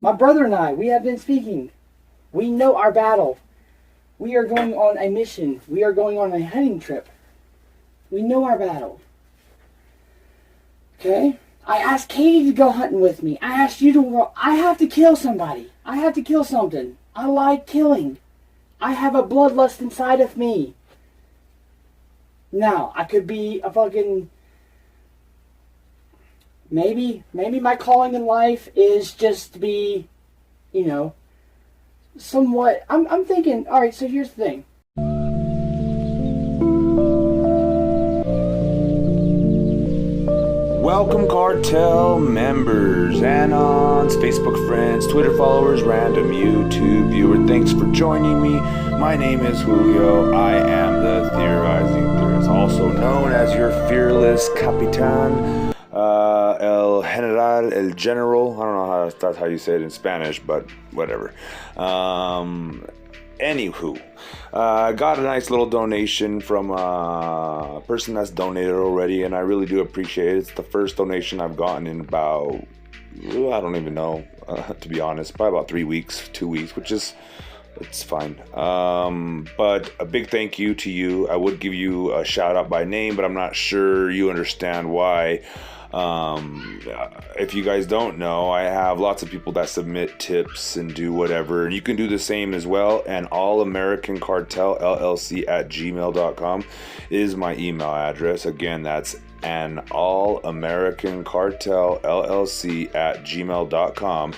My brother and I, we have been speaking. We know our battle. We are going on a mission. We are going on a hunting trip. We know our battle. Okay? I asked Katie to go hunting with me. I asked you to go. I have to kill somebody. I have to kill something. I like killing. I have a bloodlust inside of me. Now, I could be a fucking... Maybe my calling in life is just to be, you know, somewhat... I'm thinking, alright, so here's the thing. Welcome Cartel members, Anons, Facebook friends, Twitter followers, random YouTube viewer. Thanks for joining me. My name is Julio. I am the Theorizing Theorist, also known as your fearless Capitan, El General, El General. I don't know how that's how you say it in Spanish, but whatever. Anywho, I got a nice little donation from a person that's donated already, and I really do appreciate it. It's the first donation I've gotten in about, I don't even know, to be honest, probably about 3 weeks, 2 weeks, which is, it's fine. But a big thank you to you. I would give you a shout out by name, but I'm not sure you understand why. If you guys don't know, I have lots of people that submit tips and do whatever, and you can do the same as well. And allamericancartelllc@gmail.com is my email address. Again, that's an allamericancartelllc@gmail.com.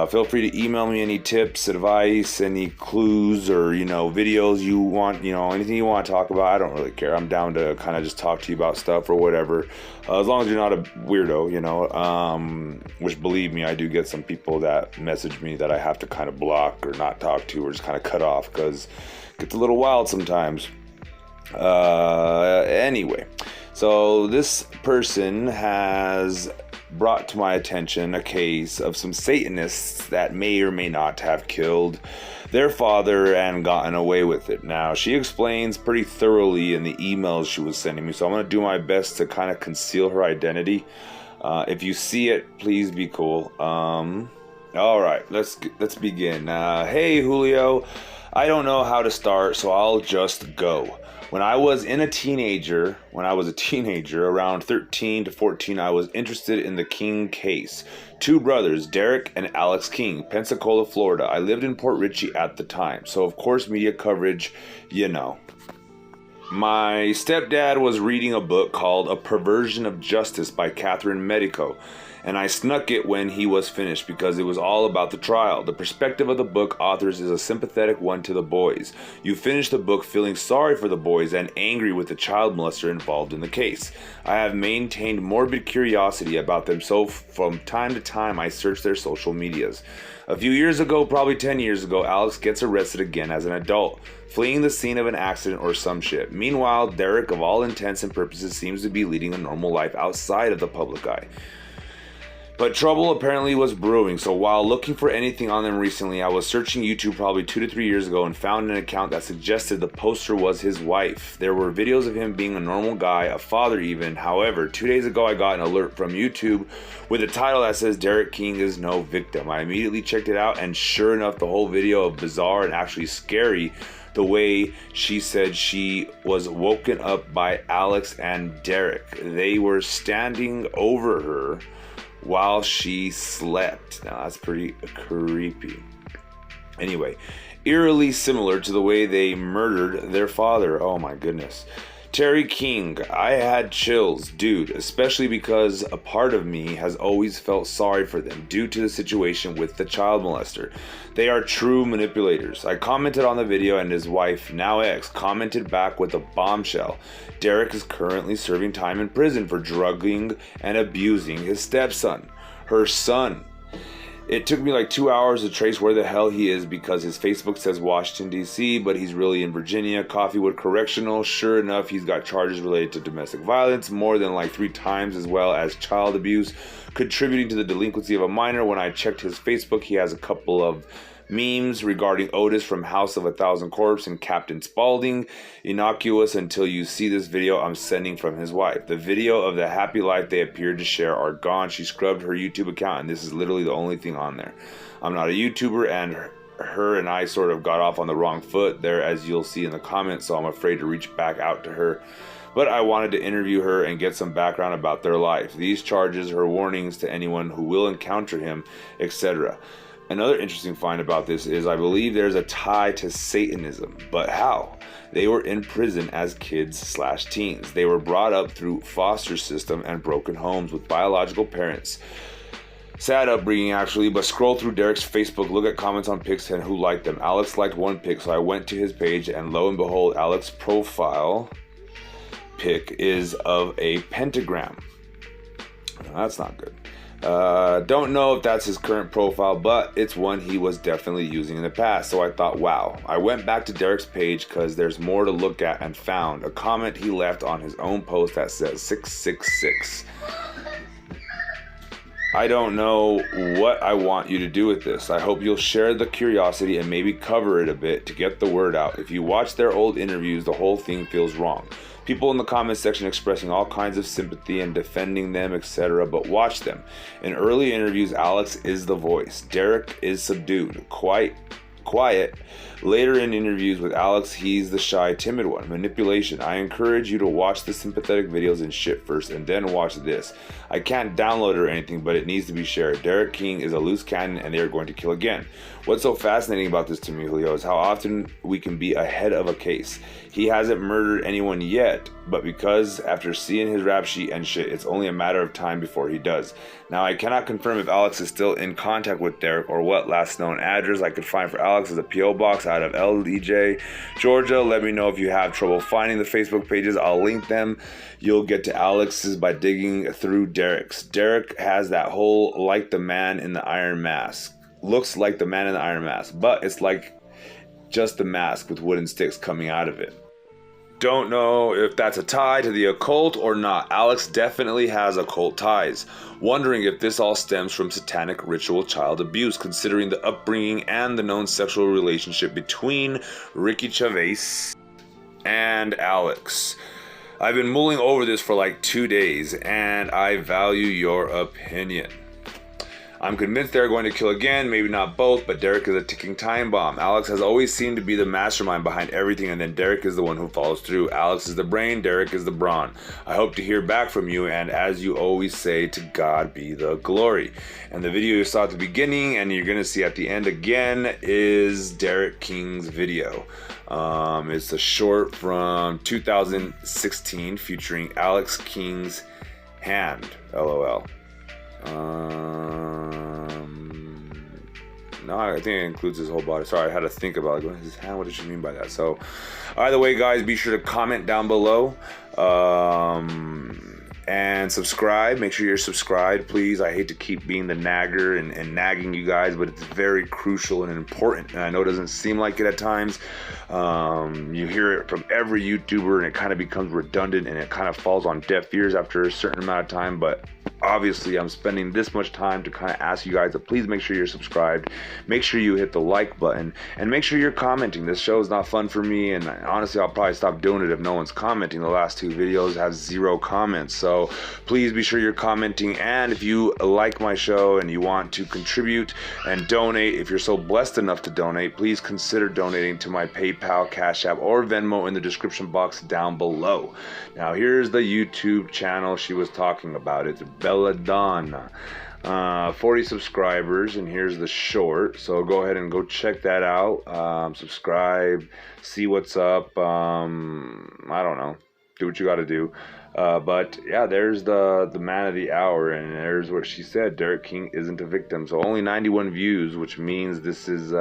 Feel free to email me any tips, advice, any clues, or, you know, videos you want, you know, anything you want to talk about. I don't really care. I'm down to kind of just talk to you about stuff or whatever, as long as you're not a weirdo, you know, which, believe me, I do get some people that message me that I have to kind of block or not talk to or just kind of cut off because it gets a little wild sometimes. Anyway, so this person has brought to my attention a case of some Satanists that may or may not have killed their father and gotten away with it. Now, she explains pretty thoroughly in the emails she was sending me, so I'm going to do my best to kind of conceal her identity. If you see it, please be cool. All right, let's begin. Hey, Julio, I don't know how to start, so I'll just go. When I was a teenager, around 13 to 14, I was interested in the King case. Two brothers, Derek and Alex King, Pensacola, Florida. I lived in Port Richey at the time, so of course media coverage, you know. My stepdad was reading a book called A Perversion of Justice by Catherine Medico, and I snuck it when he was finished because it was all about the trial. The perspective of the book authors is a sympathetic one to the boys. You finish the book feeling sorry for the boys and angry with the child molester involved in the case. I have maintained morbid curiosity about them, so from time to time I search their social medias. A few years ago, probably 10 years ago, Alex gets arrested again as an adult, fleeing the scene of an accident or some shit. Meanwhile, Derek, of all intents and purposes, seems to be leading a normal life outside of the public eye. But trouble apparently was brewing, so while looking for anything on them recently, I was searching YouTube probably 2 to 3 years ago and found an account that suggested the poster was his wife. There were videos of him being a normal guy, a father even. However, 2 days ago I got an alert from YouTube with a title that says Derek King is no victim. I immediately checked it out, and sure enough, the whole video of bizarre and actually scary the way she said she was woken up by Alex and Derek. They were standing over her while she slept. Now that's pretty creepy. Anyway, eerily similar to the way they murdered their father. Oh my goodness. Terry King, I had chills, dude, especially because a part of me has always felt sorry for them due to the situation with the child molester. They are true manipulators. I commented on the video and his wife, now ex, commented back with a bombshell. Derek is currently serving time in prison for drugging and abusing his stepson, her son. It took me like 2 hours to trace where the hell he is because his Facebook says Washington, D.C., but he's really in Virginia, Coffeewood Correctional. Sure enough, he's got charges related to domestic violence, more than like 3 times, as well as child abuse, contributing to the delinquency of a minor. When I checked his Facebook, he has a couple of Memes regarding Otis from House of a Thousand Corpse and Captain Spaulding. Innocuous until you see this video I'm sending from his wife. The video of the happy life they appeared to share are gone. She scrubbed her YouTube account and this is literally the only thing on there. I'm not a YouTuber and her and I sort of got off on the wrong foot there, as you'll see in the comments, so I'm afraid to reach back out to her. But I wanted to interview her and get some background about their life. These charges, her warnings to anyone who will encounter him, etc. Another interesting find about this is I believe there's a tie to Satanism. But how? They were in prison as kids/teens. They were brought up through foster system and broken homes with biological parents. Sad upbringing, actually, but scroll through Derek's Facebook, look at comments on pics and who liked them. Alex liked one pic, so I went to his page, and lo and behold, Alex's profile pic is of a pentagram. That's not good. Don't know if that's his current profile, but it's one he was definitely using in the past, so I thought, wow. I went back to Derek's page because there's more to look at and found a comment he left on his own post that says 666. I don't know what I want you to do with this. I hope you'll share the curiosity and maybe cover it a bit to get the word out. If you watch their old interviews, the whole thing feels wrong. People in the comment section expressing all kinds of sympathy and defending them, etc. But watch them. In early interviews, Alex is the voice. Derek is subdued, quiet. Later in interviews with Alex, he's the shy, timid one. Manipulation. I encourage you to watch the sympathetic videos and shit first and then watch this. I can't download it or anything, but it needs to be shared. Derek King is a loose cannon and they are going to kill again. What's so fascinating about this to me, Julio, is how often we can be ahead of a case. He hasn't murdered anyone yet, but because after seeing his rap sheet and shit, it's only a matter of time before he does. Now, I cannot confirm if Alex is still in contact with Derek or what last known address I could find for Alex is a P.O. box out of LDJ, Georgia. Let me know if you have trouble finding the Facebook pages. I'll link them. You'll get to Alex's by digging through Derek's. Derek has that whole like the man in the iron mask. Looks like the man in the iron mask, but it's like just the mask with wooden sticks coming out of it. Don't know if that's a tie to the occult or not. Alex definitely has occult ties. Wondering if this all stems from satanic ritual child abuse, considering the upbringing and the known sexual relationship between Ricky Chavez and Alex. I've been mulling over this for like 2 days, and I value your opinion. I'm convinced they're going to kill again, maybe not both, but Derek is a ticking time bomb. Alex has always seemed to be the mastermind behind everything, and then Derek is the one who follows through. Alex is the brain, Derek is the brawn. I hope to hear back from you, and as you always say, to God be the glory. And the video you saw at the beginning, and you're going to see at the end again, is Derek King's video. It's a short from 2016 featuring Alex King's hand, LOL. No, I think it includes his whole body. Sorry, I had to think about it. His hand, what did she mean by that? So, either way, guys, be sure to comment down below. And subscribe. Make sure you're subscribed, please. I hate to keep being the nagger and nagging you guys, but it's very crucial and important. And I know it doesn't seem like it at times. You hear it from every YouTuber, and it kind of becomes redundant, and it kind of falls on deaf ears after a certain amount of time. But obviously, I'm spending this much time to kind of ask you guys to please make sure you're subscribed. Make sure you hit the like button, and make sure you're commenting. This show is not fun for me, and honestly, I'll probably stop doing it if no one's commenting. The last 2 videos have 0 comments, so please be sure you're commenting. And if you like my show and you want to contribute and donate, if you're so blessed enough to donate, please consider donating to my PayPal, Cash App, or Venmo in the description box down below. Now, here's the YouTube channel she was talking about. It's Belladonna. 40 subscribers, and here's the short, so go ahead and go check that out. Subscribe, see what's up. I don't know, do what you got to do. But yeah, there's the man of the hour, and there's what she said. Derek King isn't a victim. So only 91 views, which means this is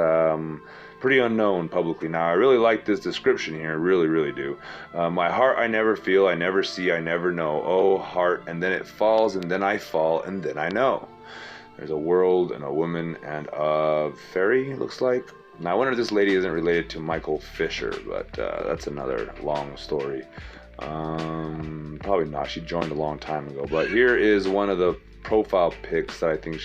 pretty unknown publicly. Now, I really like this description here, really do. My heart I never feel, I never see, I never know. Oh, heart, and then it falls, and then I fall, and then I know. There's a world and a woman and a fairy, it looks like. Now, I wonder if this lady isn't related to Michael Fisher, but that's another long story. Probably not. She joined a long time ago. But here is one of the profile pics that I think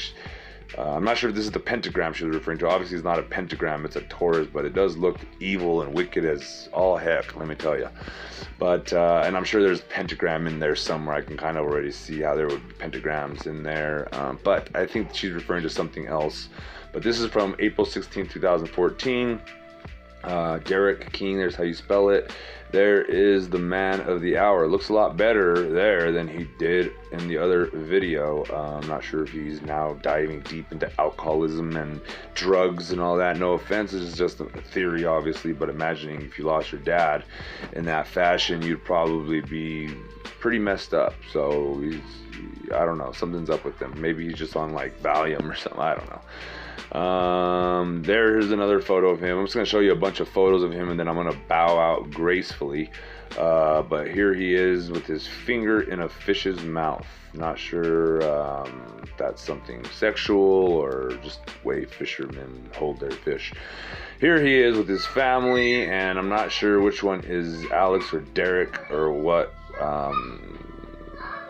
I'm not sure if this is the pentagram she was referring to. Obviously, it's not a pentagram, it's a Taurus, but it does look evil and wicked as all heck, let me tell you. But, and I'm sure there's pentagram in there somewhere. I can kind of already see how there would be pentagrams in there. But I think she's referring to something else. But this is from April 16, 2014. Derek King, there's how you spell it. There is the man of the hour. Looks a lot better there than he did in the other video. I'm not sure if he's now diving deep into alcoholism and drugs and all that. No offense, this is just a theory, obviously, but imagining if you lost your dad in that fashion, you'd probably be pretty messed up. So I don't know, something's up with him. Maybe he's just on like Valium or something, I don't know. There's another photo of him. I'm just going to show you a bunch of photos of him and then I'm going to bow out gracefully. But here he is with his finger in a fish's mouth. Not sure if that's something sexual or just way fishermen hold their fish. Here he is with his family, and I'm not sure which one is Alex or Derek or what.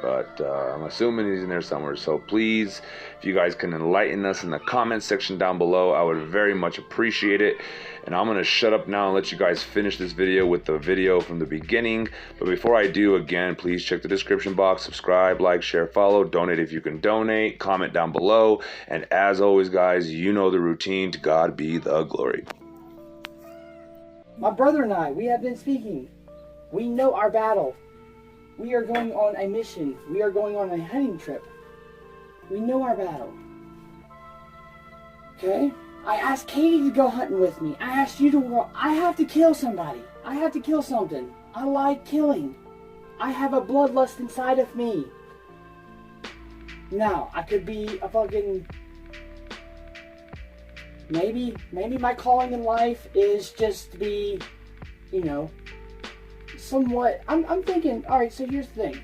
But I'm assuming he's in there somewhere. So please, if you guys can enlighten us in the comment section down below, I would very much appreciate it. And I'm going to shut up now and let you guys finish this video with the video from the beginning. But before I do, again, please check the description box, subscribe, like, share, follow, donate if you can donate, comment down below. And as always, guys, you know the routine. To God be the glory. My brother and I, we have been speaking. We know our battle. We are going on a mission. We are going on a hunting trip. We know our battle. Okay? I asked Katie to go hunting with me. I asked you to go. I have to kill somebody. I have to kill something. I like killing. I have a bloodlust inside of me. Now, I could be a fucking... Maybe my calling in life is just to be, you know, somewhat... I'm thinking, alright, so here's the thing.